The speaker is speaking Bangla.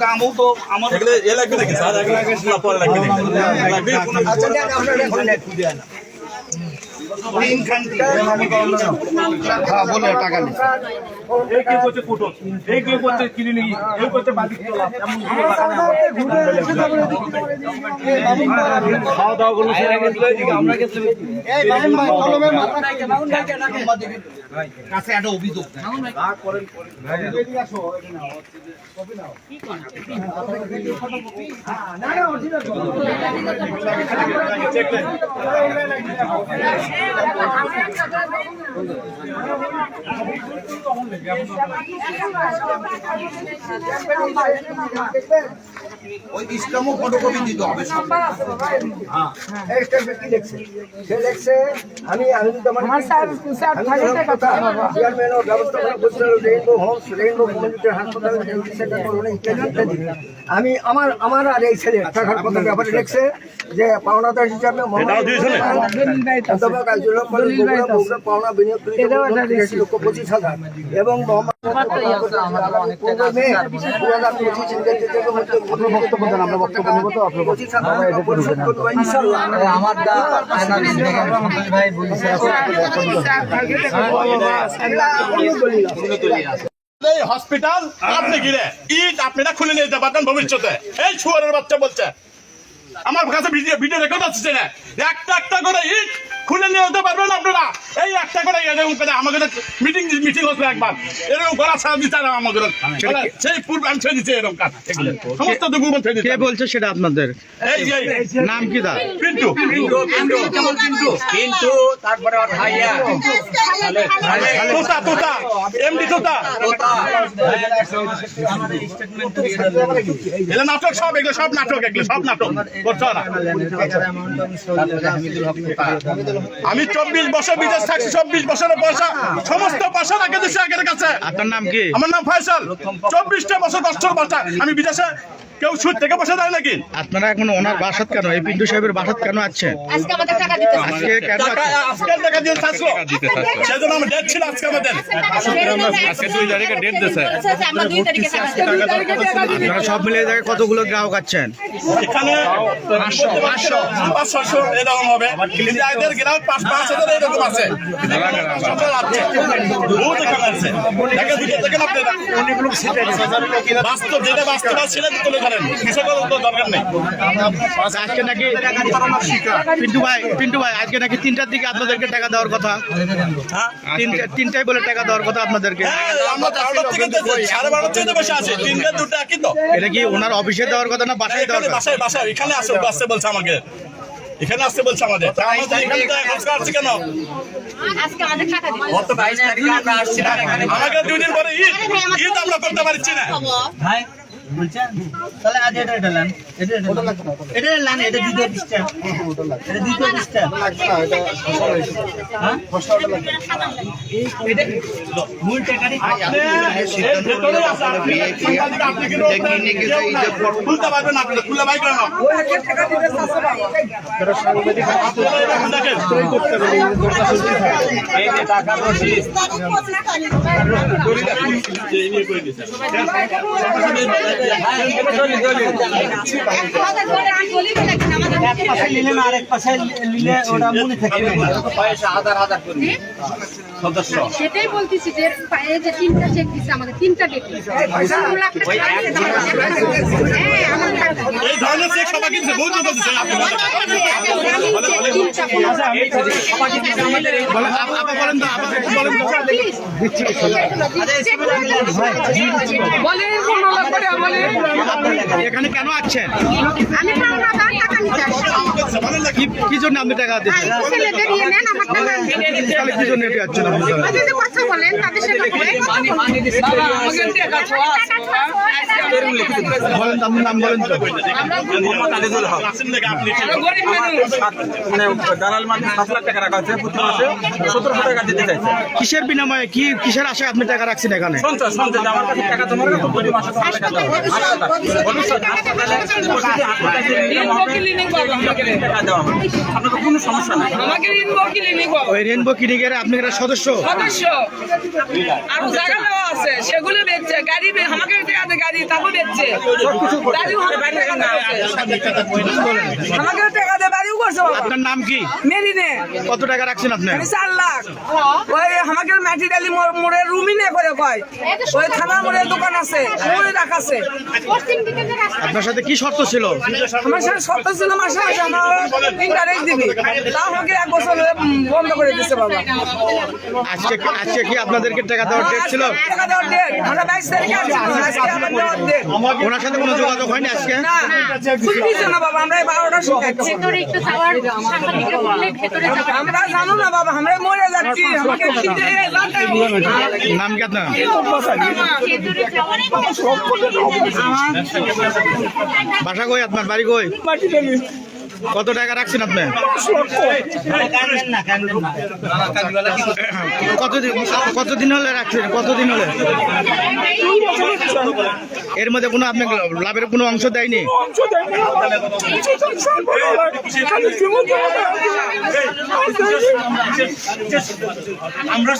কামও তো আমাদের এ লাগবে নাকি স্যার পরে লাগবে বলে টাকা নেই খাওয়া দাওয়া গুলো কাছে একটা অভিযোগ ওই ইসলামও ফটোকপি দিতে হবে আমি চেয়ারম্যান ও ব্যবস্থাপনা পরিচালক রেইনবো হোমস রেইনবো কমিউনিটি হাসপাতাল আমি আমার আর এই ছেলে টাকার কথা ব্যাপারে লিখছে যে পাওনাদার হিসাবে পাওনা বিনিয়োগ লক্ষ 25,000 এবং হসপিটাল আপনি গিরে ইট আপনারা খুলে নিয়ে যেতে পারতেন ভবিষ্যতে। এই শুয়ারের বাচ্চা বলছে আমার কাছে ভিডিও রেকর্ড আছে না, একটা করে ইট খুলে নিয়ে যেতে পারবেন আপনারা। এই একটা করে এরকম করে আমাদের মিটিং হচ্ছে একবার এরকম করা ছাড়া দিতে আমাদের সেই পূর্বে আমি ছেড়ে দিচ্ছি এরকম কাজ সমস্ত কে বলছে সেটা আপনাদের নাম কি দা পিন্টু পিন্টু তারপরে তোতা এমডি তোতা এগুলো নাটক সব এগুলো সব নাটক এগুলো সব নাটক করছো না। আমি 24 বছর বিদেশ থাকছি, 24 বছরের পয়সা সমস্ত পয়সা রাখে দিচ্ছি আগের কাছে। আপনার নাম কি? আমার নাম ফয়সাল। 24টা বছর কষ্টের পয়সা আমি বিদেশে কেউ সুদ থেকে বসে দেয় নাকি? আপনারা এখন ওনার বাসাত কেন, এই পিন্টু সাহেবের বাসাত কেন আছেন? আজকে আমাদের টাকা দিতে আজকে কেন আজকে টাকা দিয়ে থাকলো সেজন্য আমরা ডেট ছিল আজকে আমাদের আজকে 2 তারিখে ডেট দিয়েছে আমরা 2 তারিখে আপনারা সব মিলে জায়গায় কতগুলো গ্রাহক আছেন? এখানে 500 এরকম হবে কিন্তু এদের গ্রাহক 5,000 এরকম আছে বহুত এখানে আছে দেখেন আপনারা অনেকগুলো বাস্তব যেটা বাস্তব ছিল তুলে দরকার নেই। আজকে নাকি পিন্টু ভাই আজকে নাকি 3টার দিকে আপনাদেরকে টাকা দেওয়ার কথা, 3টায় বলে টাকা দেওয়ার কথা আপনাদেরকে। এটা কি ওনার অফিসে দেওয়ার কথা না বাসায় দেওয়ার কথা? বাসায় এখানে আসতে বলছে আমাকে, এখানে আসতে বলছে আমাদের কেন আমাকে 2 দিন পরে ঈদ আমরা করতে পারছি না বলছেন। তাহলে আজ এটা লেন এটা লেন এটা দ্বিতীয় পৃষ্ঠা এটা দ্বিতীয় পৃষ্ঠা হ্যাঁ এটা মূল টাকারই আপনি কি খুলতে পারবেন আপনি খুলে বাইক না টাকা দিতে তারা সাংবাদিক আপনারা করতে পারেন এই যে টাকা রশিদ এই নিয়ে কই দিছেন সেটাই বলতেছি যে পায়ে যে 3টা চেক দিচ্ছে আমাদের 3টা ডেট এখানে কেন আছেন? আমি টাকা নিতে আসছি। কি জন্য আপনি টাকা দিচ্ছেন? ছেলেদের ইয়ে নেন আমার টাকা। কি জন্য এটা আছেন আপনারা? যদি কথা বলেন তাদের সাথে বলেন আপনার নাম বলেন তো। দালাল মানে 7 লাখ টাকা রাখা আছে প্রতি মাসে 1700 টাকা দিতে চাইছে। কিসের বিনিময়ে কিসের আশায় আপনি টাকা রাখছেন এখানে? সঞ্চয় আমার কাছে টাকা জমা রাখা প্রতি মাসে 7 টাকা দাও। আপনার কোনো সমস্যা নাই। আমাকে রেইনবো ক্লিনিক ওই রেইনবো ক্লিনিকের আপনি একটা সদস্য আর জায়গা আছে সেগুলো দেখছে গাড়ি বাড়ি তাকে দেখছে আমাকে টাকা দিয়ে বাড়িও করছে বাবা। আপনার নাম কি? মেরিনে কত টাকা রাখছেন আপনি? 4 লাখ। ওই আমাকে মাটি ডালি মোড়ের রুমি নে করে কয় ওই থানা মোড়ের দোকান আছে ওই রাখাছে। পশ্চিম দিকে যে রাস্তা আপনার সাথে কি শর্ত ছিল? আমার সাথে সত্য ছিল মাসে মাসে আমার ইন্টারেস্ট দিবি, তা আমাকে 1 বছর বন্ধ করে দিচ্ছে বাবা। আজকে কি আপনাদেরকে টাকা দেওয়ার ডেট ছিল? টাকা দেওয়ার ডেট আমরা 22 তারিখে আসছি, আজকে আমার দেওয়ার ডেট ওনার সাথে কোনো যোগাযোগ হয়নি আজকে? না বুঝছি না বাবা। আমরা 12টার সময় ভেতরে একটু যাওয়ার সাংবাদিকরা বললে ভেতরে যাওয়ার আমরা জানো না বাবা, আমরা মরে যাচ্ছি। আমাকে খিদে নাম কি আপনার? ভেতরে যাওয়ার বাসা কই আপনার? বাড়ি কই? কত টাকা রাখছেন আপনি? কতদিন হলে রাখছেন? কতদিন হলে? এর মধ্যে কোনো আপনি লাভের কোনো অংশ দেয়নি? আমরা